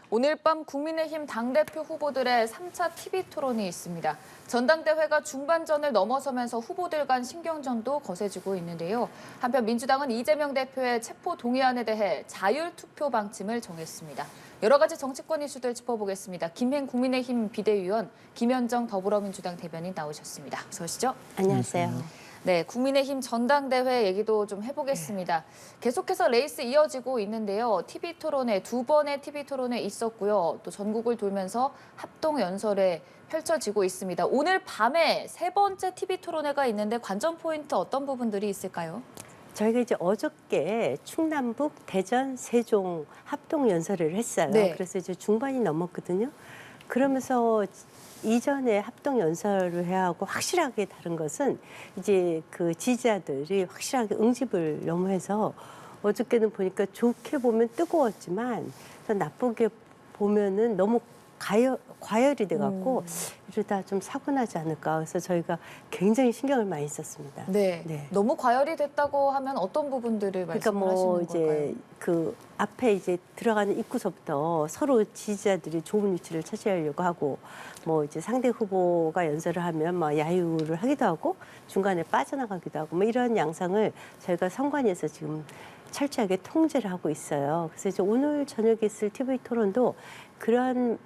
오늘 밤 국민의힘 당대표 후보들의 3차 TV 토론이 있습니다. 전당대회가 중반전을 넘어서면서 후보들 간 신경전도 거세지고 있는데요. 한편 민주당은 이재명 대표의 체포 동의안에 대해 자율투표 방침을 정했습니다. 여러 가지 정치권 이슈들 짚어보겠습니다. 김행 국민의힘 비대위원, 김현정 더불어민주당 대변인 나오셨습니다. 어서 오시죠. 안녕하세요. 네, 국민의힘 전당대회 얘기도 좀 해보겠습니다. 계속해서 레이스 이어지고 있는데요. TV 토론회, 두 번의 TV 토론회 있었고요. 또 전국을 돌면서 합동 연설에 펼쳐지고 있습니다. 오늘 밤에 세 번째 TV 토론회가 있는데 관전 포인트 어떤 부분들이 있을까요? 저희가 이제 어저께 충남북, 대전, 세종 합동 연설을 했어요. 네. 그래서 이제 중반이 넘었거든요. 그러면서 이전에 합동 연설을 해야 하고 확실하게 다른 것은 이제 그 지지자들이 확실하게 응집을 너무 해서 어저께는 보니까 좋게 보면 뜨거웠지만 또 나쁘게 보면은 너무 과열이 돼갖고 이러다 좀 사고 나지 않을까. 그래서 저희가 굉장히 신경을 많이 썼습니다. 네. 네. 너무 과열이 됐다고 하면 어떤 부분들을 그러니까 말씀을 하시는 뭐 걸까요? 이제 그 앞에 이제 들어가는 입구서부터 서로 지지자들이 좋은 위치를 차지하려고 하고 뭐 이제 상대 후보가 연설을 하면 막 야유를 하기도 하고 중간에 빠져나가기도 하고 뭐 이런 양상을 저희가 선관위에서 지금 철저하게 통제를 하고 있어요. 그래서 이제 오늘 저녁에 있을 TV 토론도 그러한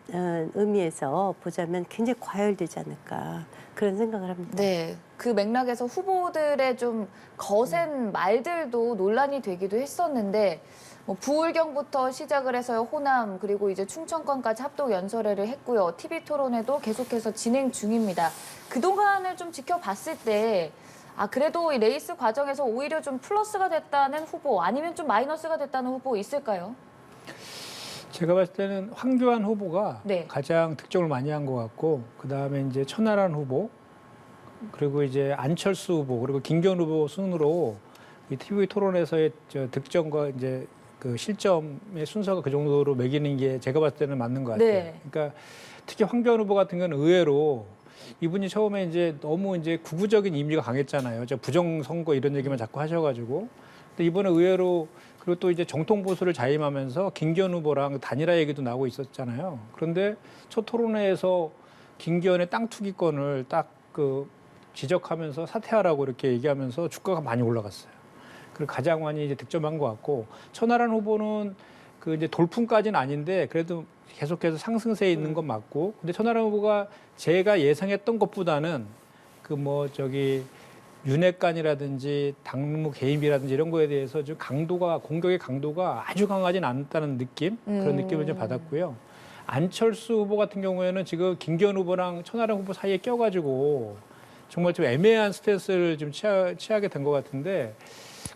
의미에서 보자면 굉장히 과열되지 않을까 그런 생각을 합니다. 네, 그 맥락에서 후보들의 좀 거센 말들도 논란이 되기도 했었는데 뭐 부울경부터 시작을 해서 호남 그리고 이제 충청권까지 합동 연설회를 했고요. TV 토론회도 계속해서 진행 중입니다. 그동안을 좀 지켜봤을 때 그래도 이 레이스 과정에서 오히려 좀 플러스가 됐다는 후보 아니면 좀 마이너스가 됐다는 후보 있을까요? 제가 봤을 때는 황교안 후보가 네. 가장 득점을 많이 한 것 같고 그다음에 이제 천하람 후보 그리고 이제 안철수 후보 그리고 김기현 후보 순으로 이 TV 토론에서의 득점과 이제 그 실점의 순서가 그 정도로 매기는 게 제가 봤을 때는 맞는 것 같아요. 네. 그러니까 특히 황교안 후보 같은 경우는 의외로 이분이 처음에 이제 너무 이제 구구적인 이미지가 강했잖아요. 부정 선거 이런 얘기만 자꾸 하셔가지고. 근데 이번에 의외로 그리고 또 이제 정통 보수를 자임하면서 김기현 후보랑 단일화 얘기도 나오고 있었잖아요. 그런데 첫 토론회에서 김기현의 땅 투기권을 딱 그 지적하면서 사퇴하라고 이렇게 얘기하면서 주가가 많이 올라갔어요. 그리고 가장 많이 이제 득점한 것 같고 천하람 후보는 그 이제 돌풍까지는 아닌데 그래도 계속해서 상승세에 있는 건 맞고 근데 천하람 후보가 제가 예상했던 것보다는 그 뭐 윤핵관이라든지 당무 개입이라든지 이런 거에 대해서 좀 공격의 강도가 아주 강하진 않다는 느낌 그런 느낌을 좀 받았고요. 안철수 후보 같은 경우에는 지금 김기현 후보랑 천하람 후보 사이에 껴가지고 정말 좀 애매한 스탠스를 좀 취하게 된 것 같은데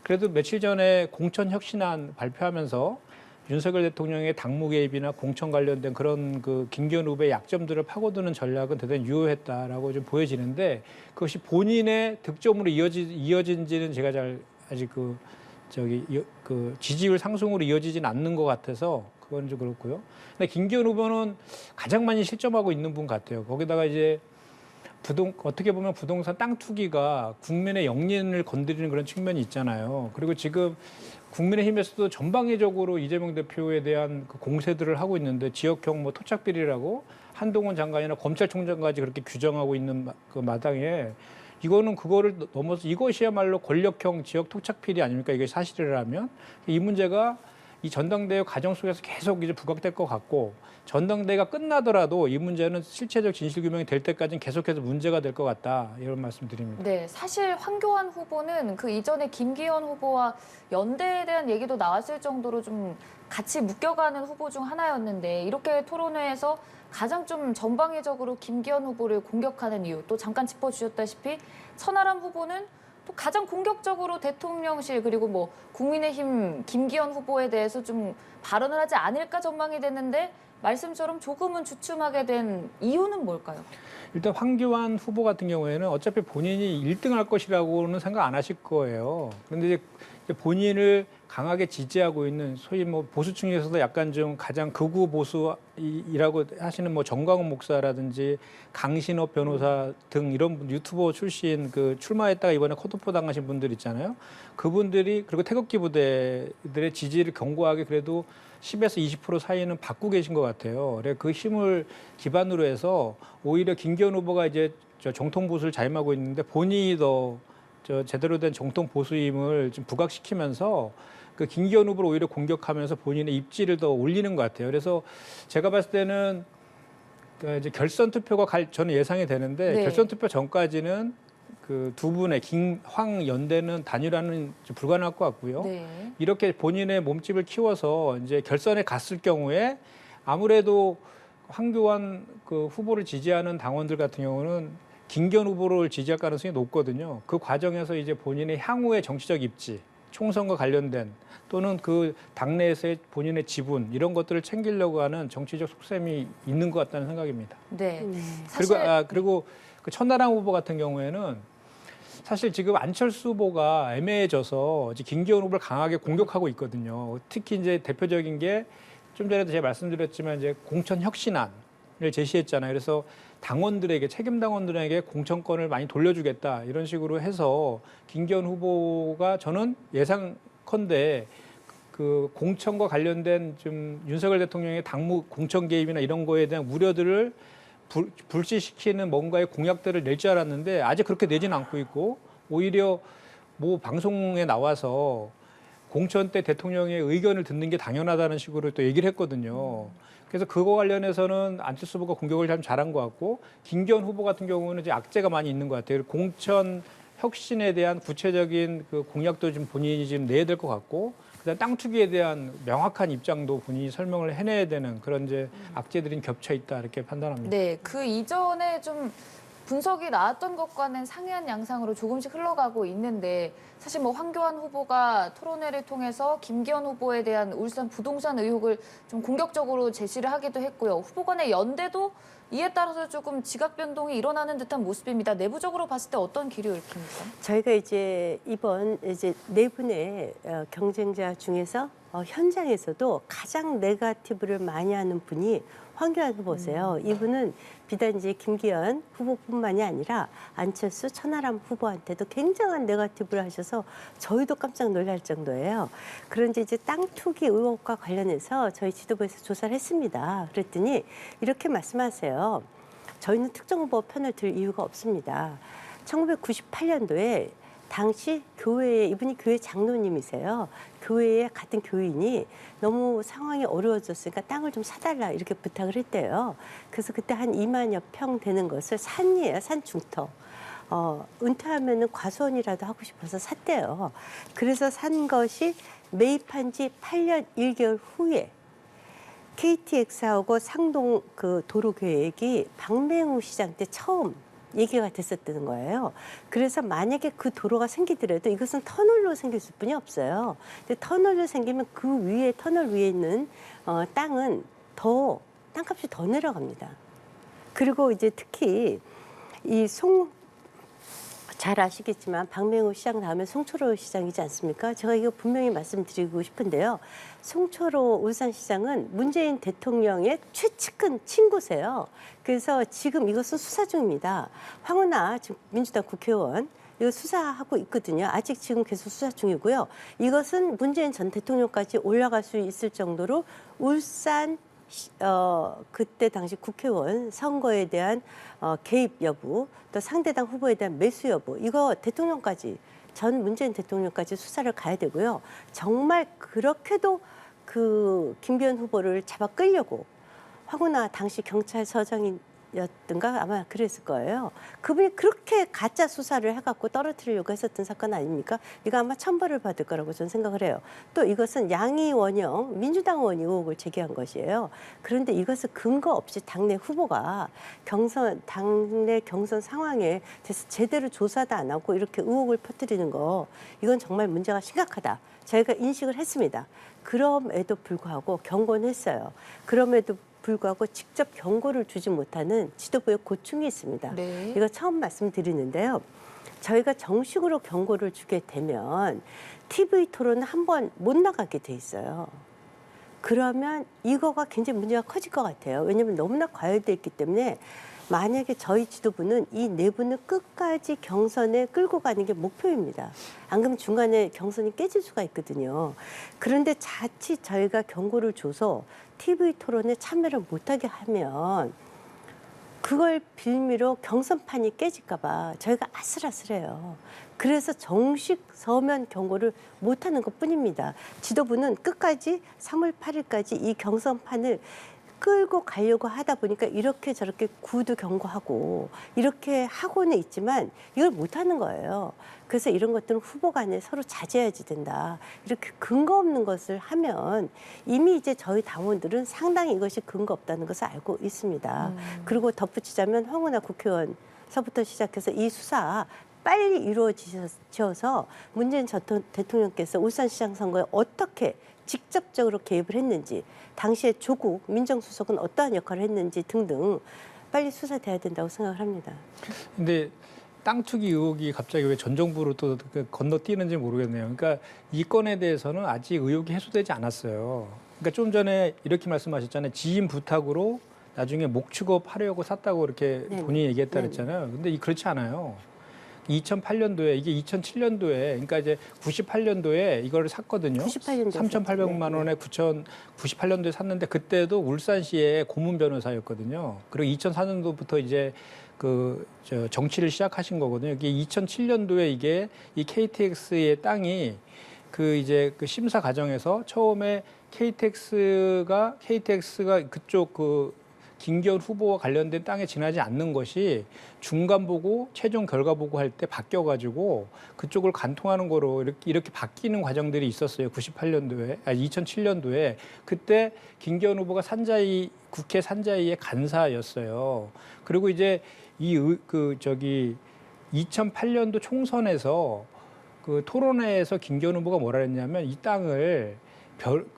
그래도 며칠 전에 공천혁신안 발표하면서 윤석열 대통령의 당무 개입이나 공천 관련된 그런 그 김기현 후보의 약점들을 파고드는 전략은 대단히 유효했다라고 좀 보여지는데 그것이 본인의 득점으로 이어진지는 제가 아직 그 지지율 상승으로 이어지진 않는 것 같아서 그건 좀 그렇고요. 근데 김기현 후보는 가장 많이 실점하고 있는 분 같아요. 거기다가 이제 어떻게 보면 부동산 땅 투기가 국민의 영린을 건드리는 그런 측면이 있잖아요. 그리고 지금 국민의힘에서도 전방위적으로 이재명 대표에 대한 그 공세들을 하고 있는데 지역형 뭐 토착비리라고 한동훈 장관이나 검찰총장까지 그렇게 규정하고 있는 그 마당에 이거는 그거를 넘어서 이것이야말로 권력형 지역 토착비리 아닙니까? 이게 사실이라면 이 문제가 이 전당대회 과정 속에서 계속 이제 부각될 것 같고 전당대회가 끝나더라도 이 문제는 실체적 진실규명이 될 때까지는 계속해서 문제가 될 것 같다 이런 말씀드립니다. 네, 사실 황교안 후보는 그 이전에 김기현 후보와 연대에 대한 얘기도 나왔을 정도로 좀 같이 묶여가는 후보 중 하나였는데 이렇게 토론회에서 가장 좀 전방위적으로 김기현 후보를 공격하는 이유 또 잠깐 짚어주셨다시피 천하람 후보는 또 가장 공격적으로 대통령실 그리고 뭐 국민의힘 김기현 후보에 대해서 좀 발언을 하지 않을까 전망이 됐는데 말씀처럼 조금은 주춤하게 된 이유는 뭘까요? 일단 황교안 후보 같은 경우에는 어차피 본인이 1등 할 것이라고는 생각 안 하실 거예요. 그런데 이제 본인을 강하게 지지하고 있는 소위 뭐 보수층에서도 약간 좀 가장 극우 보수이라고 하시는 뭐 정광훈 목사라든지 강신업 변호사 등 이런 유튜버 출신 그 출마했다가 이번에 컷오프 당하신 분들 있잖아요. 그분들이 그리고 태극기 부대들의 지지를 견고하게 그래도 10에서 20% 사이는 받고 계신 것 같아요. 그래 그 힘을 기반으로 해서 오히려 김기현 후보가 이제 저 정통 보수를 자임하고 있는데 본인이 더 제대로 된 정통 보수임을 좀 부각시키면서 그 김기현 후보를 오히려 공격하면서 본인의 입지를 더 올리는 것 같아요. 그래서 제가 봤을 때는 그 이제 결선 투표가 저는 예상이 되는데 네. 결선 투표 전까지는 그 두 분의 김황 연대는 단일화는 좀 불가능할 것 같고요. 네. 이렇게 본인의 몸집을 키워서 이제 결선에 갔을 경우에 아무래도 황교안 그 후보를 지지하는 당원들 같은 경우는 김기현 후보를 지지할 가능성이 높거든요. 그 과정에서 이제 본인의 향후의 정치적 입지, 총선과 관련된 또는 그 당내에서의 본인의 지분 이런 것들을 챙기려고 하는 정치적 속셈이 있는 것 같다는 생각입니다. 네. 네. 사실 그리고 그 천하람 후보 같은 경우에는 사실 지금 안철수 후보가 애매해져서 이제 김기현 후보를 강하게 공격하고 있거든요. 특히 이제 대표적인 게 좀 전에도 제가 말씀드렸지만 이제 공천 혁신안을 제시했잖아요. 그래서 당원들에게 책임 당원들에게 공천권을 많이 돌려주겠다 이런 식으로 해서 김기현 후보가 저는 예상컨대 그 공천과 관련된 좀 윤석열 대통령의 당무 공천 개입이나 이런 거에 대한 우려들을 불씨시키는 뭔가의 공약들을 낼 줄 알았는데 아직 그렇게 내지는 않고 있고 오히려 뭐 방송에 나와서 공천 때 대통령의 의견을 듣는 게 당연하다는 식으로 또 얘기를 했거든요. 그래서 그거 관련해서는 안철수 후보가 공격을 참 잘한 것 같고 김기현 후보 같은 경우는 이제 악재가 많이 있는 것 같아요. 공천 혁신에 대한 구체적인 그 공약도 좀 본인이 지금 내야 될 것 같고 그다음 땅 투기에 대한 명확한 입장도 본인이 설명을 해내야 되는 그런 이제 악재들이 겹쳐 있다 이렇게 판단합니다. 네, 그 이전에 좀 분석이 나왔던 것과는 상이한 양상으로 조금씩 흘러가고 있는데 사실 뭐 황교안 후보가 토론회를 통해서 김기현 후보에 대한 울산 부동산 의혹을 좀 공격적으로 제시를 하기도 했고요. 후보 간의 연대도 이에 따라서 조금 지각 변동이 일어나는 듯한 모습입니다. 내부적으로 봤을 때 어떤 기류 읽힙니까? 저희가 이제 이번 이제 네 분의 경쟁자 중에서 현장에서도 가장 네거티브를 많이 하는 분이 황교안 후보세요. 이분은 비단 이제 김기현 후보뿐만이 아니라 안철수, 천하람 후보한테도 굉장한 네거티브를 하셔서 저희도 깜짝 놀랄 정도예요. 그런데 이제 땅 투기 의혹과 관련해서 저희 지도부에서 조사를 했습니다. 그랬더니 이렇게 말씀하세요. 저희는 특정 후보 편을 들 이유가 없습니다. 1998년도에 당시 교회에 이분이 교회 장로님이세요. 교회에 같은 교인이 너무 상황이 어려워졌으니까 땅을 좀 사달라 이렇게 부탁을 했대요. 그래서 그때 한 2만여 평 되는 것을 산이에요. 산 중터. 은퇴하면은 과수원이라도 하고 싶어서 샀대요. 그래서 산 것이 매입한 지 8년 1개월 후에 KTX하고 상동 그 도로 계획이 박맹우 시장 때 처음 얘기가 됐었다는 거예요. 그래서 만약에 그 도로가 생기더라도 이것은 터널로 생길 수뿐이 없어요. 근데 터널로 생기면 그 위에 터널 위에 있는 땅은 더 땅값이 더 내려갑니다. 그리고 이제 특히 이 잘 아시겠지만 박맹우 시장 다음에 송철호 시장이지 않습니까? 제가 이거 분명히 말씀드리고 싶은데요. 송철호 울산시장은 문재인 대통령의 최측근 친구세요. 그래서 지금 이것은 수사 중입니다. 황운하 지금 민주당 국회의원 이거 수사하고 있거든요. 아직 지금 계속 수사 중이고요. 이것은 문재인 전 대통령까지 올라갈 수 있을 정도로 울산 그때 당시 국회의원 선거에 대한 개입 여부, 또 상대당 후보에 대한 매수 여부, 이거 대통령까지 전 문재인 대통령까지 수사를 가야 되고요. 정말 그렇게도 그 김기현 후보를 잡아 끌려고 황운하 당시 경찰서장이었던가 아마 그랬을 거예요. 그분이 그렇게 가짜 수사를 해갖고 떨어뜨리려고 했었던 사건 아닙니까? 이거 아마 천벌을 받을 거라고 저는 생각을 해요. 또 이것은 양희 원영 민주당 의원이 의혹을 제기한 것이에요. 그런데 이것을 근거 없이 당내 후보가 당내 경선 상황에 대해서 제대로 조사도 안 하고 이렇게 의혹을 퍼뜨리는 거 이건 정말 문제가 심각하다. 저희가 인식을 했습니다. 그럼에도 불구하고 경고는 했어요. 그럼에도 불구하고 직접 경고를 주지 못하는 지도부의 고충이 있습니다. 네. 이거 처음 말씀드리는데요. 저희가 정식으로 경고를 주게 되면 TV 토론은 한 번 못 나가게 돼 있어요. 그러면 이거가 굉장히 문제가 커질 것 같아요. 왜냐하면 너무나 과열돼 있기 때문에 만약에 저희 지도부는 이 내부는 끝까지 경선에 끌고 가는 게 목표입니다. 안 그러면 중간에 경선이 깨질 수가 있거든요. 그런데 자칫 저희가 경고를 줘서 TV 토론에 참여를 못하게 하면 그걸 빌미로 경선판이 깨질까 봐 저희가 아슬아슬해요. 그래서 정식 서면 경고를 못하는 것뿐입니다. 지도부는 끝까지 3월 8일까지 이 경선판을 끌고 가려고 하다 보니까 이렇게 저렇게 구두 경고하고 이렇게 하고는 있지만 이걸 못하는 거예요. 그래서 이런 것들은 후보 간에 서로 자제해야지 된다. 이렇게 근거 없는 것을 하면 이미 이제 저희 당원들은 상당히 이것이 근거 없다는 것을 알고 있습니다. 그리고 덧붙이자면 황운하 국회의원서부터 시작해서 이 수사 빨리 이루어지셔서 문재인 전 대통령께서 울산시장 선거에 어떻게 직접적으로 개입을 했는지, 당시에 조국 민정수석은 어떠한 역할을 했는지 등등 빨리 수사돼야 된다고 생각을 합니다. 근데 땅 투기 의혹이 갑자기 왜 전 정부로 또 건너뛰는지 모르겠네요. 그러니까 이 건에 대해서는 아직 의혹이 해소되지 않았어요. 그러니까 좀 전에 이렇게 말씀하셨잖아요. 지인 부탁으로 나중에 목축업 하려고 샀다고 이렇게 네네. 본인이 얘기했다 네네. 그랬잖아요. 근데 그렇지 않아요. 2008년도에 이게 2007년도에 그러니까 이제 98년도에 이거를 샀거든요. 98년도에 3,800만 원에 98년도에 샀는데 그때도 울산시의 고문 변호사였거든요. 그리고 2004년도부터 이제 정치를 시작하신 거거든요. 이게 2007년도에 이게 이 KTX의 땅이 그 심사 과정에서 처음에 KTX가 그쪽 김기현 후보와 관련된 땅에 지나지 않는 것이 중간 보고 최종 결과 보고 할 때 바뀌어가지고 그쪽을 간통하는 거로 이렇게 바뀌는 과정들이 있었어요. 2007년도에 그때 김기현 후보가 국회 산자위의 간사였어요. 그리고 이제 2008년도 총선에서 그 토론회에서 김기현 후보가 뭐라 했냐면 이 땅을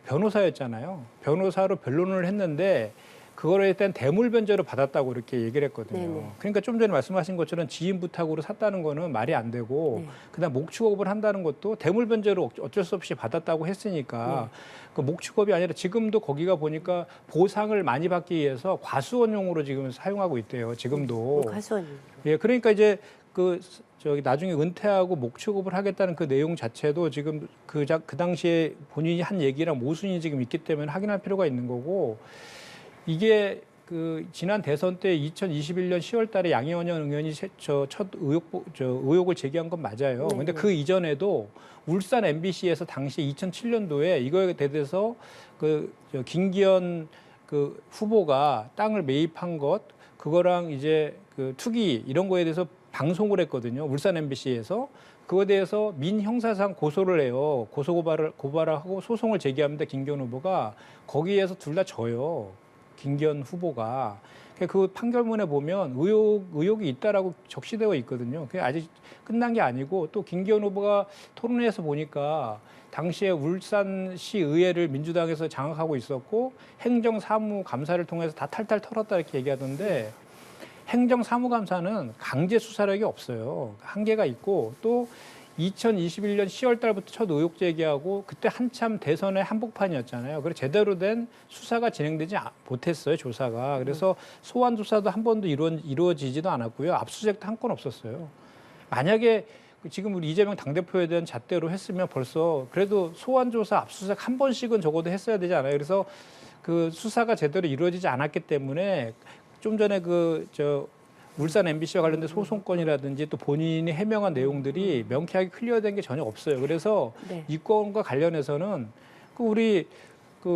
변호사였잖아요. 변호사로 변론을 했는데 그거에 대한 대물 변제로 받았다고 이렇게 얘기를 했거든요. 네네. 그러니까 좀 전에 말씀하신 것처럼 지인 부탁으로 샀다는 거는 말이 안 되고 네. 그다음 목축업을 한다는 것도 대물 변제로 어쩔 수 없이 받았다고 했으니까 그 목축업이 아니라 지금도 거기가 보니까 보상을 많이 받기 위해서 과수원용으로 지금 사용하고 있대요. 지금도. 과수원입니다. 예, 그러니까 이제 나중에 은퇴하고 목축업을 하겠다는 그 내용 자체도 지금 그 당시에 본인이 한 얘기랑 모순이 지금 있기 때문에 확인할 필요가 있는 거고 이게 지난 대선 때 2021년 10월 달에 양이원영 의원이 첫 의혹을 제기한 건 맞아요. 그런데 그 이전에도 울산 MBC에서 당시 2007년도에 이거에 대해서 김기현 후보가 땅을 매입한 것 그거랑 이제 투기 이런 거에 대해서 방송을 했거든요. 울산 MBC에서. 그거에 대해서 민형사상 고소를 해요. 고발을 하고 소송을 제기합니다. 김기현 후보가. 거기에서 둘 다 져요. 김기현 후보가. 그 판결문에 보면 의혹이 있다라고 적시되어 있거든요. 그게 아직 끝난 게 아니고 또 김기현 후보가 토론회에서 보니까 당시에 울산시 의회를 민주당에서 장악하고 있었고 행정사무감사를 통해서 다 탈탈 털었다 이렇게 얘기하던데 행정사무감사는 강제 수사력이 없어요. 한계가 있고 또 2021년 10월 달부터 첫 의혹 제기하고 그때 한참 대선의 한복판이었잖아요. 그래서 제대로 된 수사가 진행되지 못했어요, 조사가. 그래서 소환 조사도 한 번도 이루어지지도 않았고요. 압수수색도 한 건 없었어요. 만약에 지금 우리 이재명 당대표에 대한 잣대로 했으면 벌써 그래도 소환 조사, 압수수색 한 번씩은 적어도 했어야 되지 않아요. 그래서 그 수사가 제대로 이루어지지 않았기 때문에 좀 전에 울산 MBC와 관련된 소송건이라든지 또 본인이 해명한 내용들이 명쾌하게 클리어된 게 전혀 없어요. 그래서 네. 이 건과 관련해서는 우리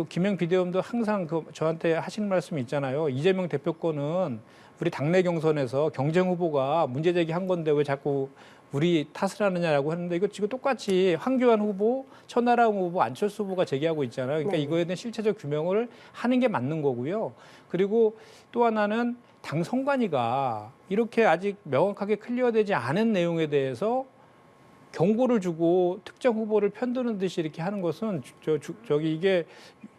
김영 비대위원도 항상 저한테 하시는 말씀이 있잖아요. 이재명 대표 건은 우리 당내 경선에서 경쟁 후보가 문제 제기한 건데 왜 자꾸 우리 탓을 하느냐라고 하는데 이거 지금 똑같이 황교안 후보, 천하람 후보, 안철수 후보가 제기하고 있잖아요. 그러니까 네. 이거에 대한 실체적 규명을 하는 게 맞는 거고요. 그리고 또 하나는 당 선관위가 이렇게 아직 명확하게 클리어되지 않은 내용에 대해서 경고를 주고 특정 후보를 편드는 듯이 이렇게 하는 것은 이게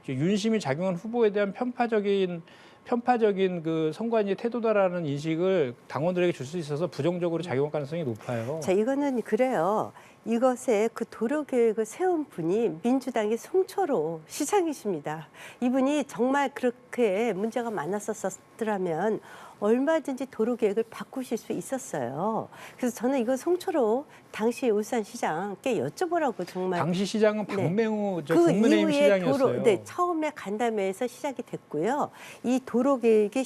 윤심이 작용한 후보에 대한 편파적인 편파적인 그 선관위의 태도다라는 인식을 당원들에게 줄 수 있어서 부정적으로 작용할 가능성이 높아요. 자, 이거는 그래요. 이것에 그 도로 계획을 세운 분이 민주당의 송철호 시장이십니다. 이분이 정말 그렇게 문제가 많았었더라면 얼마든지 도로 계획을 바꾸실 수 있었어요. 그래서 저는 이거 송철호 당시 울산시장께 여쭤보라고 정말. 당시 시장은 네. 박맹우 저 그 국민의힘 이후에 시장이었어요. 네, 처음에 간담회에서 시작이 됐고요. 이 도로 계획이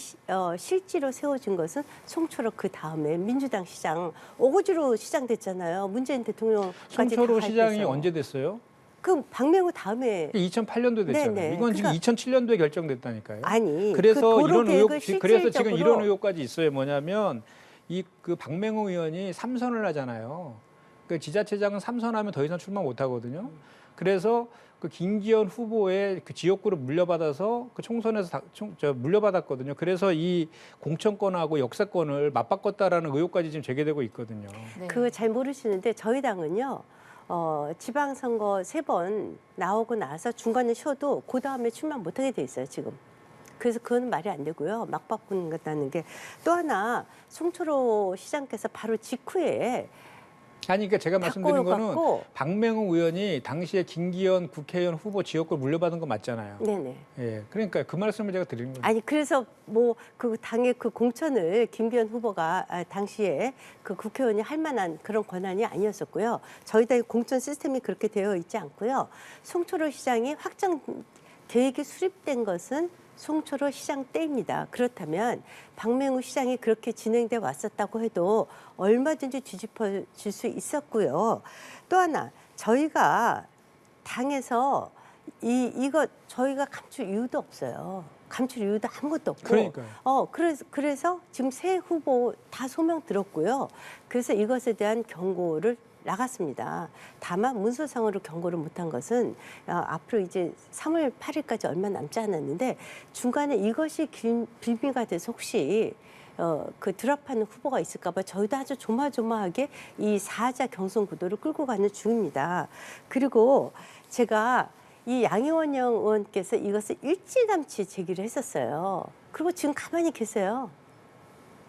실제로 세워진 것은 송철호 그 다음에 민주당 시장 오거지로 시장 됐잖아요. 문재인 대통령까지 송철호 다 시장이 가입해서. 언제 됐어요? 그 박맹우 다음에 2008년도 됐잖아요. 네네. 이건 지금 그러니까 2007년도에 결정됐다니까요. 아니 그래서 그 도로 이런 의혹, 계획을 그래서 지금 실질적으로 이런 의혹까지 있어요. 뭐냐면 이 그 박맹우 의원이 3선을 하잖아요. 그 지자체장은 3선하면 더 이상 출마 못 하거든요. 그래서 그 김기현 후보의 그 지역구를 물려받아서 그 총선에서 물려받았거든요. 그래서 이 공천권하고 역사권을 맞바꿨다라는 의혹까지 지금 제기되고 있거든요. 네. 그거 잘 모르시는데 저희 당은요. 지방선거 3번 나오고 나서 중간에 쉬어도 그 다음에 출마 못하게 돼 있어요 지금. 그래서 그건 말이 안 되고요. 막 바꾼다는 게 또 하나 송철호 시장께서 바로 직후에 아니 그러니까 제가 말씀드린 거는 바꿔갖고 박맹우 의원이 당시에 김기현 국회의원 후보 지역구를 물려받은 거 맞잖아요. 네네. 예, 그러니까 그 말씀을 제가 드리는 거예요. 아니 그래서 뭐 그 당의 그 공천을 김기현 후보가 당시에 그 국회의원이 할 만한 그런 권한이 아니었었고요. 저희 당의 공천 시스템이 그렇게 되어 있지 않고요. 송철호 시장이 확정 계획이 수립된 것은 송철호 시장 때입니다. 그렇다면 박맹우 시장이 그렇게 진행돼 왔었다고 해도 얼마든지 뒤집어질 수 있었고요. 또 하나 저희가 당에서 이거 저희가 감출 이유도 없어요. 감출 이유도 아무것도 없고. 그러니까요. 그래서 지금 새 후보 다 소명 들었고요. 그래서 이것에 대한 경고를 나갔습니다. 다만 문서상으로 경고를 못한 것은 앞으로 이제 3월 8일까지 얼마 남지 않았는데 중간에 이것이 빌미가 돼서 혹시 그 드랍하는 후보가 있을까 봐 저희도 아주 조마조마하게 이 사자 경선 구도를 끌고 가는 중입니다. 그리고 제가 이 양희원영 의원께서 이것을 일찌감치 제기를 했었어요. 그리고 지금 가만히 계세요.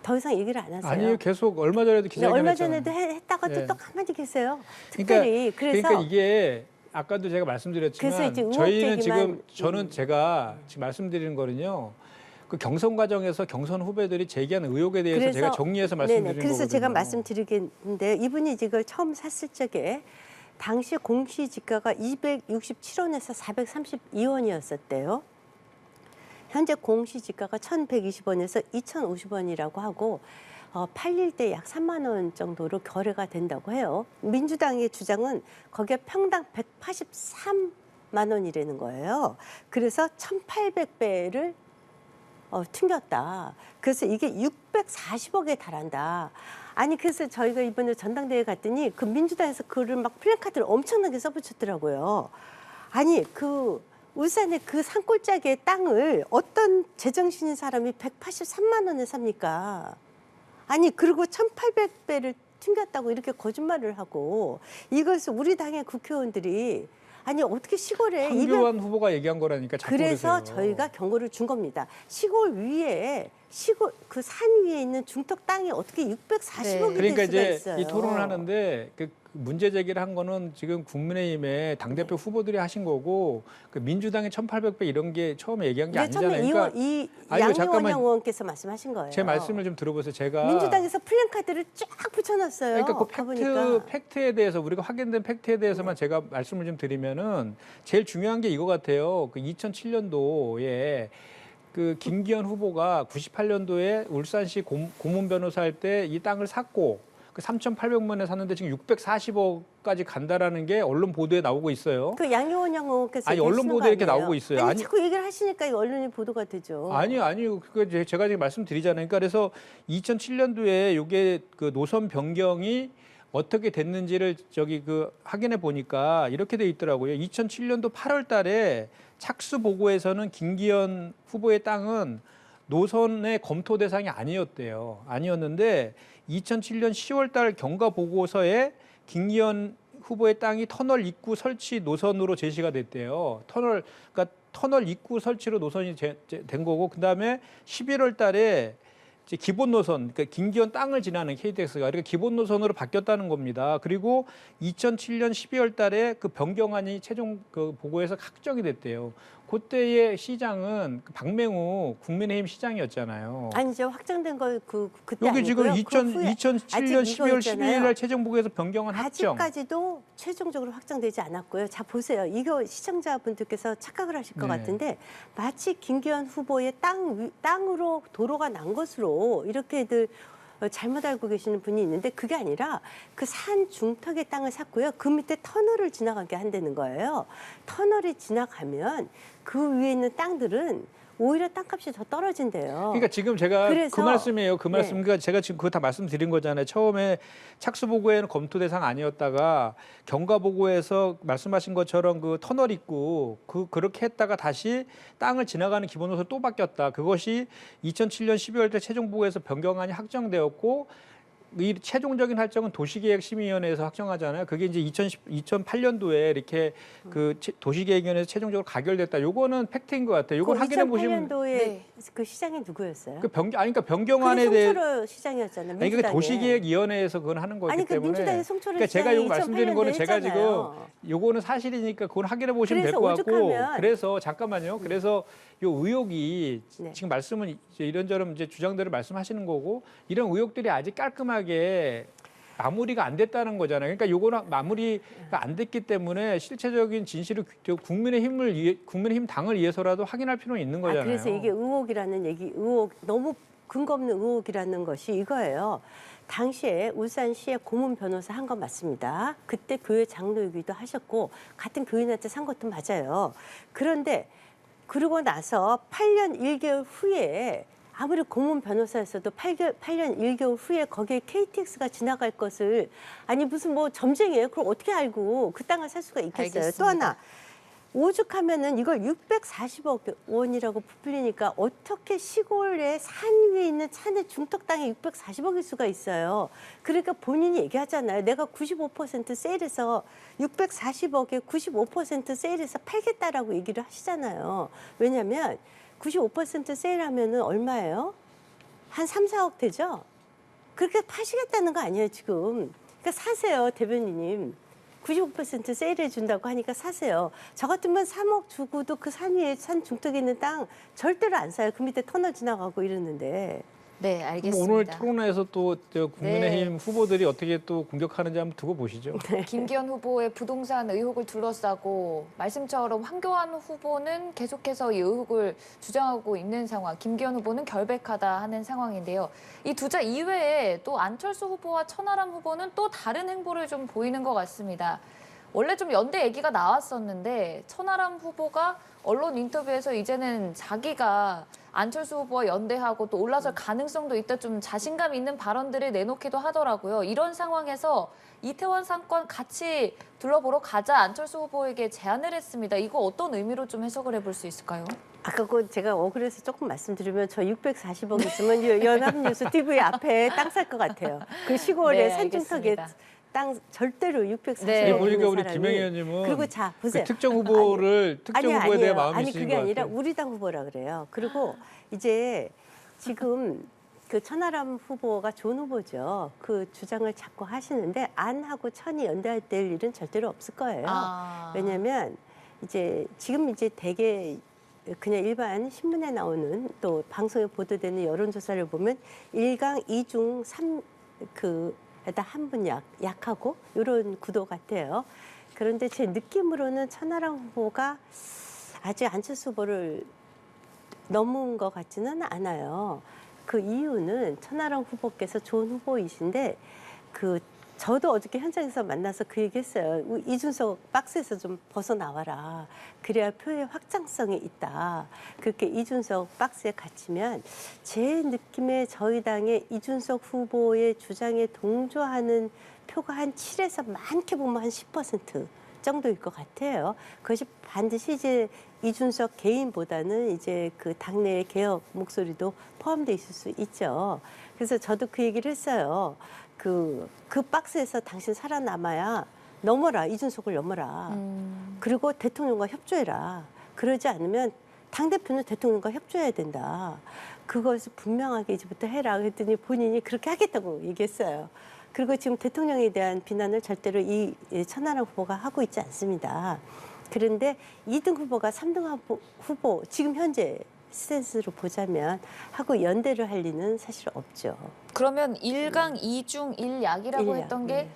더 이상 얘기를 안 하세요. 아니요, 계속 얼마 전에도 기자회견 얼마 했잖아요. 전에도 했다가도 예. 또 가만히 계세요. 특별히 그러니까 이게 아까도 제가 말씀드렸지만 그래서 이제 저희는 지금 의혹제기만, 제가 지금 말씀드리는 거는요. 그 경선 과정에서 경선 후배들이 제기한 의혹에 대해서 제가 정리해서 말씀드리는 거거든요. 그래서 제가 말씀드리겠는데 이분이 이걸 처음 샀을 적에 당시 공시지가가 267원에서 432원이었었대요. 현재 공시지가가 1,120원에서 2,050원이라고 하고 팔릴 때 약 3만 원 정도로 거래가 된다고 해요. 민주당의 주장은 거기에 평당 183만 원이라는 거예요. 그래서 1,800배를 튕겼다. 그래서 이게 640억에 달한다. 아니 그래서 저희가 이번에 전당대회 갔더니 그 민주당에서 그를 막 플래카드를 엄청나게 써붙였더라고요. 아니 그 울산의 그 산골짜기의 땅을 어떤 제정신인 사람이 183만 원에 삽니까? 아니 그리고 1,800배를 튕겼다고 이렇게 거짓말을 하고 이것을 우리 당의 국회의원들이 아니 어떻게 시골에 황교안 후보가 얘기한 거라니까 자꾸 그래서 그러세요. 저희가 경고를 준 겁니다. 시골 그 산 위에 있는 중턱 땅이 어떻게 640억이 네. 될 그러니까 수가 이제 있어요. 이 토론을 하는데 그 문제 제기를 한 거는 지금 국민의힘의 당대표 후보들이 하신 거고 그 민주당의 1,800배 이런 게 처음에 얘기한 게 아니잖아요. 처음에 그러니까 양희원 의원께서 말씀하신 거예요. 제 말씀을 좀 들어보세요. 제가 민주당에서 플랜카드를 쫙 붙여놨어요. 그러니까 그 가보니까. 팩트에 대해서 우리가 확인된 팩트에 대해서만 제가 말씀을 좀 드리면은 제일 중요한 게 이거 같아요. 그 2007년도에 그 김기현 후보가 98년도에 울산시 고문 변호사 할 때 이 땅을 샀고 그 3,800만 원에 샀는데 지금 640억까지 간다라는 게 언론 보도에 나오고 있어요. 그 양희원 의원께서 아니 언론 보도에 이렇게 나오고 있어요. 아니 자꾸 얘기를 하시니까 이 언론이 보도가 되죠. 아니요. 그거 제가 지금 말씀드리잖아요. 그러니까 그래서 2007년도에 이게 그 노선 변경이 어떻게 됐는지를 확인해 보니까 이렇게 돼 있더라고요. 2007년도 8월 달에 착수 보고에서는 김기현 후보의 땅은 노선의 검토 대상이 아니었대요. 아니었는데 2007년 10월 달 경과 보고서에 김기현 후보의 땅이 터널 입구 설치 노선으로 제시가 됐대요. 그러니까 터널 입구 설치로 노선이 된 거고 그다음에 11월 달에 이제 기본 노선, 그러니까 김기현 땅을 지나는 KTX가 그러니까 기본 노선으로 바뀌었다는 겁니다. 그리고 2007년 12월 달에 그 변경안이 최종 그 보고에서 확정이 됐대요. 그때의 시장은 그 박맹우 국민의힘 시장이었잖아요. 아니죠. 확정된 거 그때 여기 지금 아니고요. 그 후에 2007년 아직 이거 12월 있잖아요. 12일 날 최종 보고에서 변경안 확정. 아직까지도 최종적으로 확정되지 않았고요. 자 보세요. 이거 시청자분들께서 착각을 하실 것 네. 같은데 마치 김기현 후보의 땅으로 도로가 난 것으로 이렇게들 잘못 알고 계시는 분이 있는데 그게 아니라 그 산 중턱의 땅을 샀고요. 그 밑에 터널을 지나가게 한다는 거예요. 터널이 지나가면 그 위에 있는 땅들은 오히려 땅값이 더 떨어진대요. 그러니까 지금 제가 그래서- 그 말씀이에요. 그 말씀. 네. 그러니까 제가 지금 그거 다 말씀드린 거잖아요. 처음에 착수 보고에는 검토 대상 아니었다가 경과 보고에서 말씀하신 것처럼 그 터널 입구 그렇게 했다가 다시 땅을 지나가는 기본 노선 또 바뀌었다. 그것이 2007년 12월 때 최종 보고에서 변경안이 확정되었고 이 최종적인 할정은 도시계획심의위원회에서 확정하잖아요. 그게 이제 2008년도에 이렇게 그 도시계획위원회에서 최종적으로 가결됐다. 요거는 팩트인 것 같아요. 요걸 확인해 보시면 2008년도에 네. 그 시장이 누구였어요? 그러니까 변경안에 그게 대해 송철호 시장이었잖아요. 아니 그러니까 민주당의. 도시계획위원회에서 그건 하는 거기 아니 그 때문에 민주당의 송철호 그러니까 제가 시장이 요거 말씀드리는 거는 2008년도에 제가 지금 했잖아요. 요거는 사실이니까 그건 확인해 보시면 될 그래서 것 같고 오죽하면- 그래서 잠깐만요. 그래서 요 의혹이 네. 지금 말씀은 이제 이런저런 이제 주장들을 말씀하시는 거고 이런 의혹들이 아직 깔끔하게 마무리가 안 됐다는 거잖아요. 그러니까 요거는 마무리가 안 됐기 때문에 실체적인 진실을 국민의힘 당을 위해서라도 확인할 필요는 있는 거잖아요. 그래서 이게 의혹이라는 얘기, 너무 근거 없는 의혹이라는 것이 이거예요. 당시에 울산시의 고문 변호사 한 건 맞습니다. 그때 교회 장로이기도 하셨고 같은 교인한테 산 것도 맞아요. 그런데 그러고 나서 8년 1개월 후에 아무리 고문 변호사였어도 8년 1개월 후에 거기에 KTX가 지나갈 것을 아니 무슨 뭐 점쟁이에요. 그걸 어떻게 알고 그 땅을 살 수가 있겠어요. 알겠습니다. 또 하나 오죽하면은 이걸 640억 원이라고 부풀리니까 어떻게 시골에 산 위에 있는 산의 중턱 땅이 640억일 수가 있어요. 그러니까 본인이 얘기하잖아요. 내가 95% 세일해서 640억에 95% 세일해서 팔겠다라고 얘기를 하시잖아요. 왜냐하면 95% 세일하면은 얼마예요? 한 3, 4억 되죠? 그렇게 파시겠다는 거 아니에요, 지금. 그러니까 사세요, 대변인님. 95% 세일해 준다고 하니까 사세요. 저 같으면 3억 주고도 그 산 위에 산 중턱에 있는 땅 절대로 안 사요. 그 밑에 터널 지나가고 이러는데. 네, 알겠습니다. 오늘 토론회에서 또 국민의힘 후보들이 어떻게 또 공격하는지 한번 두고 보시죠. 김기현 후보의 부동산 의혹을 둘러싸고 말씀처럼 황교안 후보는 계속해서 이 의혹을 주장하고 있는 상황, 김기현 후보는 결백하다 하는 상황인데요. 이 두 자 이외에 또 안철수 후보와 천하람 후보는 또 다른 행보를 좀 보이는 것 같습니다. 원래 좀 연대 얘기가 나왔었는데 천하람 후보가 언론 인터뷰에서 이제는 자기가 안철수 후보와 연대하고 또 올라설 가능성도 있다 좀 자신감 있는 발언들을 내놓기도 하더라고요. 이런 상황에서 이태원 상권 같이 둘러보러 가자 안철수 후보에게 제안을 했습니다. 이거 어떤 의미로 좀 해석을 해볼 수 있을까요? 아까 그 제가 억울해서 조금 말씀드리면 저 640억 있으면 연합뉴스 TV 앞에 땅 살 것 같아요. 그 시골에 네, 산중턱에 알겠습니다. 땅 절대로 640억 네. 있는 보니까 우리 사람이. 김영희 의원님은 그리고 자 보세요. 그 특정 후보에 대해 마음이 아니 있으신 그게 것 아니라 같아요. 우리 당 후보라 그래요. 그리고 이제 지금 그 천하람 후보가 좋은 후보죠. 그 주장을 자꾸 하시는데 안하고 천이 연대할 될 일은 절대로 없을 거예요. 왜냐하면 이제 지금 이제 대개 그냥 일반 신문에 나오는 또 방송에 보도되는 여론조사를 보면 1강 2중 3 에다 한 분 약하고 이런 구도 같아요. 그런데 제 느낌으로는 천하람 후보가 아직 안철수 후보를 넘은 것 같지는 않아요. 그 이유는 천하람 후보께서 좋은 후보이신데 저도 어저께 현장에서 만나서 그 얘기했어요. 이준석 박스에서 좀 벗어나와라. 그래야 표의 확장성이 있다. 그렇게 이준석 박스에 갇히면 제 느낌에 저희 당의 이준석 후보의 주장에 동조하는 표가 한 7에서 많게 보면 한 10% 정도일 것 같아요. 그것이 반드시 이제 이준석 개인보다는 이제 그 당내의 개혁 목소리도 포함되어 있을 수 있죠. 그래서 저도 그 얘기를 했어요. 그 박스에서 당신 살아남아야 넘어라. 이준석을 넘어라. 그리고 대통령과 협조해라. 그러지 않으면 당대표는 대통령과 협조해야 된다. 그것을 분명하게 이제부터 해라. 그랬더니 본인이 그렇게 하겠다고 얘기했어요. 그리고 지금 대통령에 대한 비난을 절대로 이 천하람 후보가 하고 있지 않습니다. 그런데 2등 후보가 3등 후보 지금 현재 스탠스로 보자면 하고 연대를 할 리는 사실 없죠. 그러면 1강 2중 1약이라고 일약, 했던 게 네.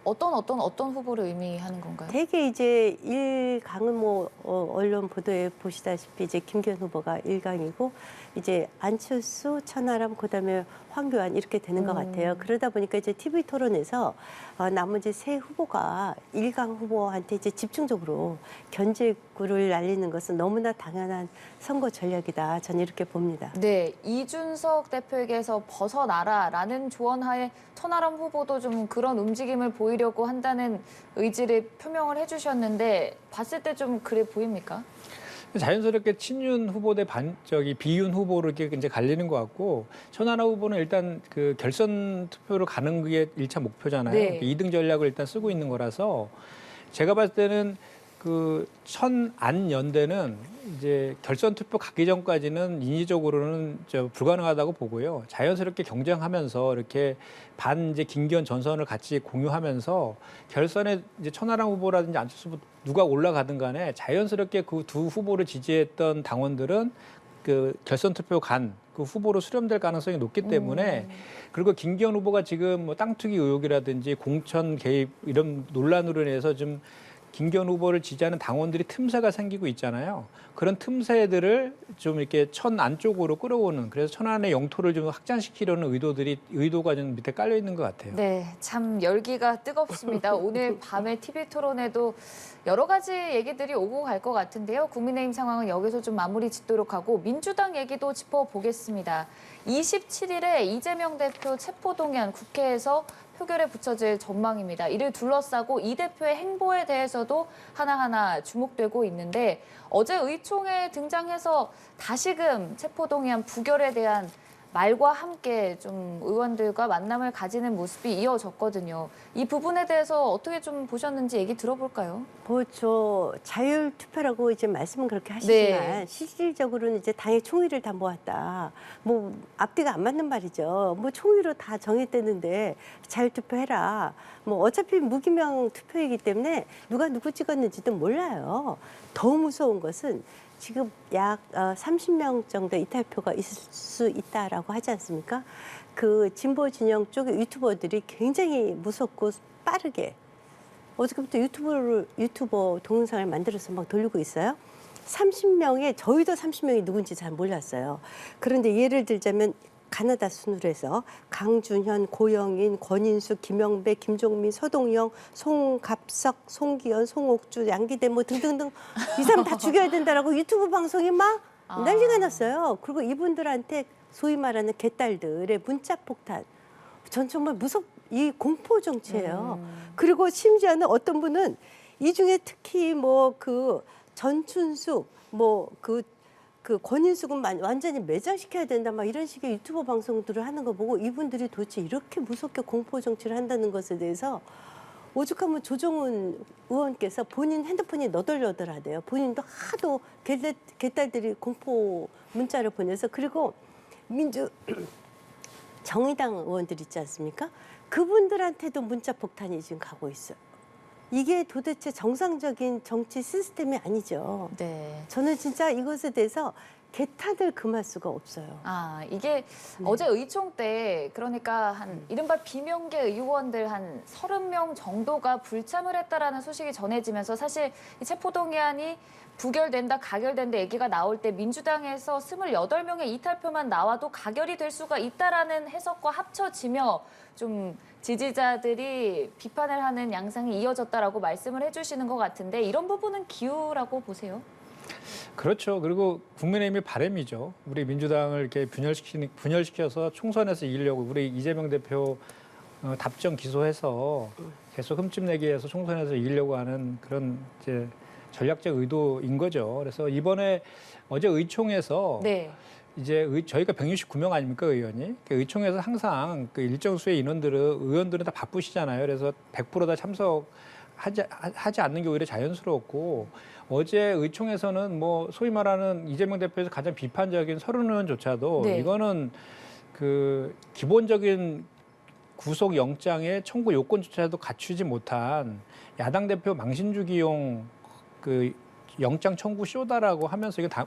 어떤 후보를 의미하는 건가요? 대개 이제 1강은 뭐 언론 보도에 보시다시피 이제 김기현 후보가 1강이고 이제 안철수, 천하람, 그다음에 황교안 이렇게 되는 것 같아요. 그러다 보니까 이제 TV 토론에서 나머지 세 후보가 1강 후보한테 이제 집중적으로 견제구를 날리는 것은 너무나 당연한 선거 전략이다. 저는 이렇게 봅니다. 네, 이준석 대표에게서 벗어나라라는 조언하에 천하람 후보도 좀 그런 움직임을 보이려고 한다는 의지를 표명을 해주셨는데 봤을 때 좀 그래 보입니까? 자연스럽게 친윤 후보 대 비윤 후보로 이렇게 이제 갈리는 것 같고 천하람 후보는 일단 그 결선 투표로 가는 게 1차 목표잖아요. 네. 2등 전략을 일단 쓰고 있는 거라서 제가 봤을 때는 그 천안 연대는 이제 결선 투표 가기 전까지는 인위적으로는 불가능하다고 보고요. 자연스럽게 경쟁하면서 이렇게 반 이제 김기현 전선을 같이 공유하면서 결선에 이제 천하람 후보라든지 안철수 후보 누가 올라가든 간에 자연스럽게 그 두 후보를 지지했던 당원들은 그 결선 투표 간 그 후보로 수렴될 가능성이 높기 때문에 그리고 김기현 후보가 지금 뭐 땅 투기 의혹이라든지 공천 개입 이런 논란으로 인해서 좀 김기현 후보를 지지하는 당원들이 틈새가 생기고 있잖아요. 그런 틈새들을 좀 이렇게 천 안쪽으로 끌어오는 그래서 천안의 영토를 좀 확장시키려는 의도가 좀 밑에 깔려 있는 것 같아요. 네, 참 열기가 뜨겁습니다. 오늘 밤에 TV 토론에도 여러 가지 얘기들이 오고 갈 것 같은데요. 국민의힘 상황은 여기서 좀 마무리 짓도록 하고 민주당 얘기도 짚어보겠습니다. 27일에 이재명 대표 체포동의안 국회에서 표결에 붙여질 전망입니다. 이를 둘러싸고 이 대표의 행보에 대해서도 하나하나 주목되고 있는데 어제 의총에 등장해서 다시금 체포동의안 부결에 대한 말과 함께 좀 의원들과 만남을 가지는 모습이 이어졌거든요. 이 부분에 대해서 어떻게 좀 보셨는지 얘기 들어볼까요? 저 자율 투표라고 이제 말씀은 그렇게 하시지만 실질적으로는 이제 당의 총의를 다 모았다. 뭐 앞뒤가 안 맞는 말이죠. 뭐 총의로 다 정했다는데 자율 투표해라. 뭐 어차피 무기명 투표이기 때문에 누가 누구 찍었는지도 몰라요. 더 무서운 것은 지금 약 30명 정도 이탈표가 있을 수 있다라고 하지 않습니까? 그 진보 진영 쪽의 유튜버들이 굉장히 무섭고 빠르게 어저께부터 유튜버 동영상을 만들어서 막 돌리고 있어요. 30명에 저희도 30명이 누군지 잘 몰랐어요. 그런데 예를 들자면 가나다 순으로 해서 강준현, 고영인, 권인수, 김영배, 김종민, 서동영, 송갑석, 송기현, 송옥주, 양기대 뭐 등등등 이 사람 다 죽여야 된다라고 유튜브 방송이 막 난리가 났어요. 그리고 이분들한테 소위 말하는 개딸들의 문자 폭탄. 전 정말 이 공포 정치예요. 그리고 심지어는 어떤 분은 이 중에 특히 뭐 그 전춘숙 그 권인숙은 완전히 매장시켜야 된다 막 이런 식의 유튜버 방송들을 하는 거 보고 이분들이 도대체 이렇게 무섭게 공포 정치를 한다는 것에 대해서 오죽하면 조정훈 의원께서 본인 핸드폰이 너덜너덜하대요. 본인도 하도 개딸들이 공포 문자를 보내서 그리고 정의당 의원들 있지 않습니까? 그분들한테도 문자 폭탄이 지금 가고 있어요. 이게 도대체 정상적인 정치 시스템이 아니죠. 네. 저는 진짜 이것에 대해서 개탄을 금할 수가 없어요. 이게 어제 의총 때 그러니까 한 이른바 비명계 의원들 한 30명 정도가 불참을 했다라는 소식이 전해지면서 사실 이 체포동의안이 부결된다, 가결된다 얘기가 나올 때 민주당에서 28명의 이탈표만 나와도 가결이 될 수가 있다라는 해석과 합쳐지며 좀 지지자들이 비판을 하는 양상이 이어졌다라고 말씀을 해주시는 것 같은데 이런 부분은 기우라고 보세요? 그렇죠. 그리고 국민의힘의 바람이죠. 우리 민주당을 이렇게 분열시켜서 총선에서 이기려고 우리 이재명 대표 답정 기소해서 계속 흠집내기 위해서 총선에서 이기려고 하는 그런 이제 전략적 의도인 거죠. 그래서 이번에 어제 의총에서 이제 저희가 169명 아닙니까 의원이? 의총에서 항상 그 일정 수의 의원들은 다 바쁘시잖아요. 그래서 100% 다 참석 하지 않는 게 오히려 자연스러웠고 어제 의총에서는 뭐 소위 말하는 이재명 대표에서 가장 비판적인 서른 의원조차도 네. 이거는 그 기본적인 구속 영장의 청구 요건조차도 갖추지 못한 야당 대표 망신주기용 그 영장 청구 쇼다라고 하면서 이거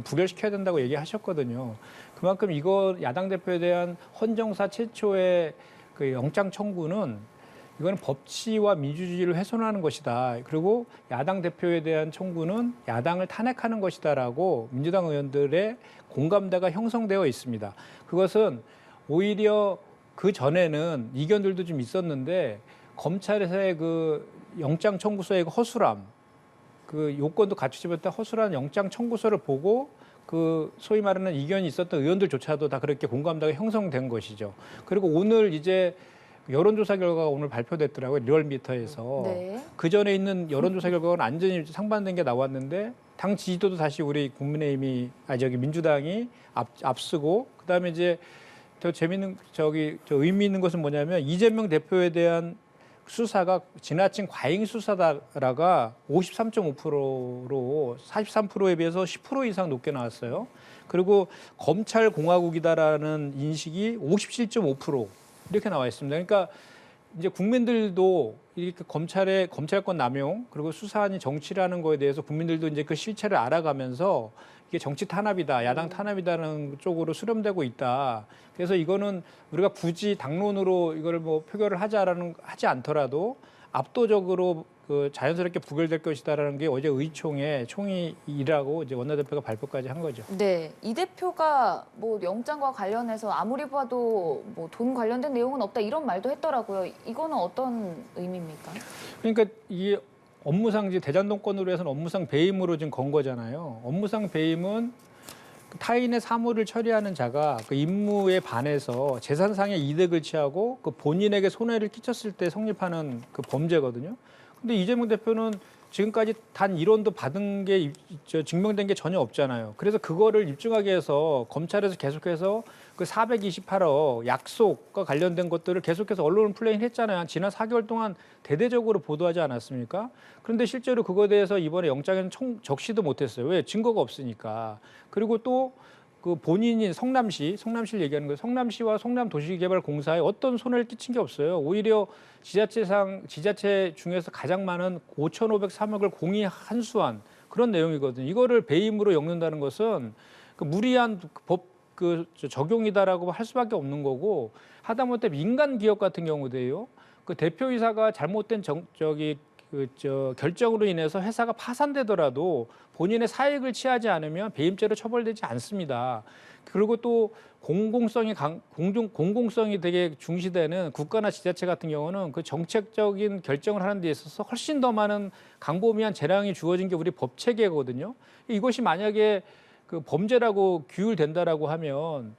부결시켜야 된다고 얘기하셨거든요. 그만큼 이거 야당 대표에 대한 헌정사 최초의 그 영장 청구는 이거는 법치와 민주주의를 훼손하는 것이다. 그리고 야당 대표에 대한 청구는 야당을 탄핵하는 것이다라고 민주당 의원들의 공감대가 형성되어 있습니다. 그것은 오히려 그 전에는 이견들도 좀 있었는데 검찰에서의 그 영장 청구서의 그 허술함, 그 요건도 갖추지 못한 허술한 영장 청구서를 보고 그 소위 말하는 이견이 있었던 의원들조차도 다 그렇게 공감대가 형성된 것이죠. 그리고 오늘 이제 여론조사 결과가 오늘 발표됐더라고요. 리얼미터에서. 네. 그 전에 있는 여론조사 결과는 완전히 상반된 게 나왔는데 당 지지도도 다시 우리 국민의힘이 민주당이 앞서고 그다음에 이제 더 재밌는 저 의미 있는 것은 뭐냐면 이재명 대표에 대한 수사가 지나친 과잉 수사다라가 53.5%로 43%에 비해서 10% 이상 높게 나왔어요. 그리고 검찰 공화국이다라는 인식이 57.5% 이렇게 나와 있습니다. 그러니까 이제 국민들도 이렇게 검찰권 남용 그리고 수사안이 정치라는 거에 대해서 국민들도 이제 그 실체를 알아가면서 이게 정치 탄압이다, 야당 탄압이다는 쪽으로 수렴되고 있다. 그래서 이거는 우리가 굳이 당론으로 이거를 뭐 표결을 하지 않더라도 압도적으로 그 자연스럽게 부결될 것이다라는 게 어제 의총의 총의이라고 이제 원내대표가 발표까지 한 거죠. 네, 이 대표가 뭐 영장과 관련해서 아무리 봐도 뭐 돈 관련된 내용은 없다 이런 말도 했더라고요. 이거는 어떤 의미입니까? 그러니까 이 업무상 대장동권으로 해서는 업무상 배임으로 지금 건 거잖아요. 업무상 배임은 타인의 사무를 처리하는 자가 그 임무에 반해서 재산상의 이득을 취하고 그 본인에게 손해를 끼쳤을 때 성립하는 그 범죄거든요. 근데 이재명 대표는 지금까지 단 1원도 받은 게 증명된 게 전혀 없잖아요. 그래서 그거를 입증하기 위해서 검찰에서 계속해서 그 428억 약속과 관련된 것들을 계속해서 언론을 플레이를 했잖아요. 지난 4개월 동안 대대적으로 보도하지 않았습니까? 그런데 실제로 그거에 대해서 이번에 영장에는 적시도 못했어요. 왜? 증거가 없으니까. 그리고 또 그 본인인 성남시를 얘기하는 거예요. 성남시와 성남도시개발공사에 어떤 손해를 끼친 게 없어요. 오히려 지자체 중에서 가장 많은 5,503억을 공이 한수한 그런 내용이거든요. 이거를 배임으로 엮는다는 것은 그 무리한 법 적용이다라고 할 수밖에 없는 거고 하다못해 민간 기업 같은 경우도요. 그 대표이사가 잘못된 결정으로 인해서 회사가 파산되더라도 본인의 사익을 취하지 않으면 배임죄로 처벌되지 않습니다. 그리고 또 공공성이 되게 중시되는 국가나 지자체 같은 경우는 그 정책적인 결정을 하는 데 있어서 훨씬 더 많은 광범위한 재량이 주어진 게 우리 법 체계거든요. 이것이 만약에 그 범죄라고 규율된다라고 하면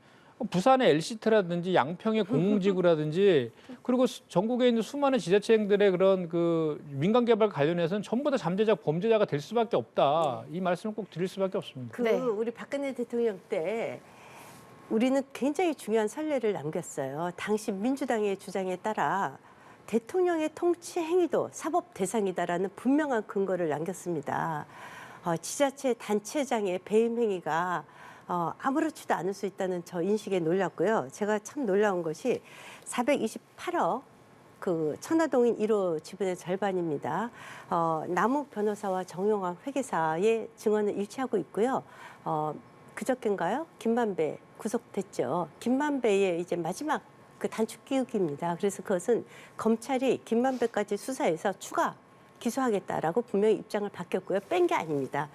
부산의 LCT라든지 양평의 공공지구라든지 그리고 전국에 있는 수많은 지자체들의 그런 그 민간 개발 관련해서는 전부 다 잠재적 범죄자가 될 수밖에 없다. 이 말씀을 꼭 드릴 수밖에 없습니다. 네. 우리 박근혜 대통령 때 우리는 굉장히 중요한 선례를 남겼어요. 당시 민주당의 주장에 따라 대통령의 통치 행위도 사법 대상이다라는 분명한 근거를 남겼습니다. 지자체 단체장의 배임 행위가 아무렇지도 않을 수 있다는 저 인식에 놀랐고요. 제가 참 놀라운 것이 428억 그 천화동인 1호 지분의 절반입니다. 남욱 변호사와 정용학 회계사의 증언은 일치하고 있고요. 그저께인가요? 김만배 구속됐죠. 김만배의 이제 마지막 그 단축 기억입니다. 그래서 그것은 검찰이 김만배까지 수사해서 추가 기소하겠다라고 분명히 입장을 바뀌었고요. 뺀 게 아닙니다.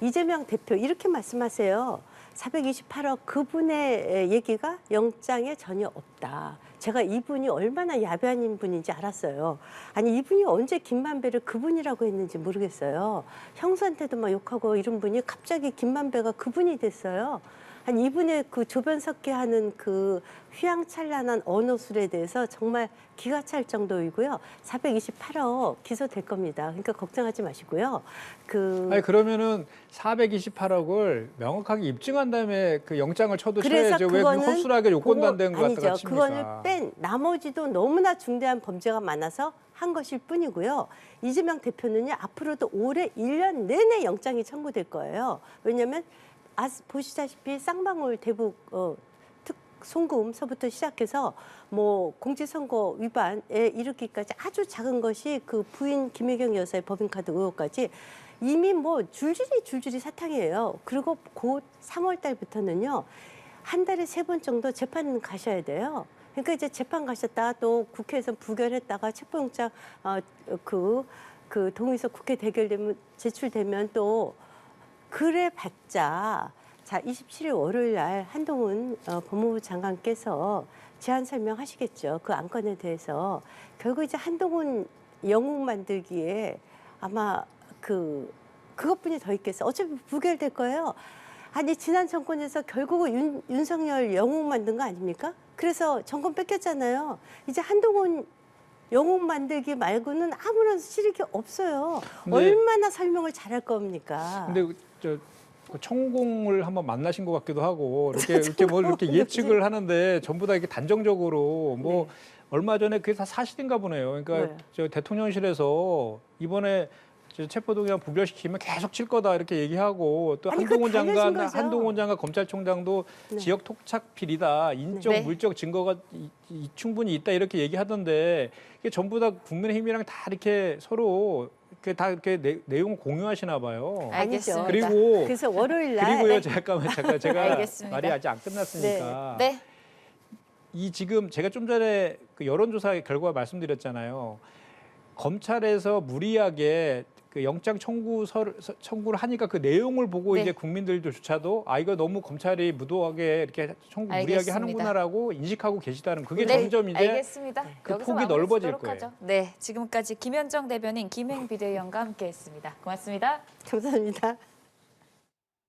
이재명 대표 이렇게 말씀하세요. 428억 그분의 얘기가 영장에 전혀 없다. 제가 이분이 얼마나 야비한 인분인지 알았어요. 아니 이분이 언제 김만배를 그분이라고 했는지 모르겠어요. 형수한테도 막 욕하고 이런 분이 갑자기 김만배가 그분이 됐어요. 아니 이분의 그 조변 섞게 하는 그 휘황찬란한 언어술에 대해서 정말 기가 찰 정도이고요. 428억 기소될 겁니다. 그러니까 걱정하지 마시고요. 아니 그러면은 428억을 명확하게 입증한 다음에 그 영장을 쳐두셔야죠. 왜 허술하게 요건도 안 된 것 갖다가 칩니까? 그거는 뺀 나머지도 너무나 중대한 범죄가 많아서 한 것일 뿐이고요. 이재명 대표는요, 앞으로도 올해 1년 내내 영장이 청구될 거예요. 왜냐하면 보시다시피 쌍방울 대북 송금서부터 시작해서 뭐 공직선거 위반에 이르기까지 아주 작은 것이 그 부인 김혜경 여사의 법인카드 의혹까지 이미 뭐 줄줄이 사탕이에요. 그리고 곧 3월 달부터는요, 한 달에 3번 정도 재판 가셔야 돼요. 그러니까 이제 재판 가셨다가 또 국회에서 부결했다가 체포영장 그 동의서 국회 제출되면 또 그래 봤자 자 27일 월요일 날 한동훈 법무부 장관께서 제안 설명하시겠죠. 그 안건에 대해서 결국 이제 한동훈 영웅 만들기에 아마 그것뿐이 더 있겠어요. 어차피 부결될 거예요. 아니 지난 정권에서 결국은 윤석열 영웅 만든 거 아닙니까? 그래서 정권 뺏겼잖아요. 이제 한동훈 영웅 만들기 말고는 아무런 실익이 없어요. 근데- 얼마나 설명을 잘할 겁니까? 근데 그 천공을 한번 만나신 것 같기도 하고 이렇게 예측을 하는데 전부 다 이렇게 단정적으로 뭐 네. 얼마 전에 그게 다 사실인가 보네요. 그러니까 뭐예요? 저 대통령실에서 이번에 체포동의안 부결시키면 계속 칠 거다 이렇게 얘기하고 또 아니, 그거 달려진 거죠. 한동훈 장관 검찰총장도 네. 지역 토착필이다 인적 네. 물적 증거가 충분히 있다 이렇게 얘기하던데 이게 전부 다 국민의힘이랑 다 이렇게 서로 다 이렇게 내용을 공유하시나 봐요. 알겠습니다. 그리고 그래서 월요일 날 그리고요 잠깐만 제가 알겠습니다. 말이 아직 안 끝났으니까 네. 이 지금 제가 좀 전에 그 여론조사 결과 말씀드렸잖아요. 검찰에서 무리하게 그 영장 청구를 하니까 그 내용을 보고 네. 이제 국민들조차도 이거 너무 검찰이 무도하게 이렇게 청구 무리하게 알겠습니다. 하는구나라고 인식하고 계시다는 그게 네, 점점 이제 알겠습니다. 그 여기서 폭이 마무리 넓어질 짓도록 거예요. 하죠. 네, 지금까지 김현정 대변인 김행 비대위원과 함께했습니다. 고맙습니다. 감사합니다.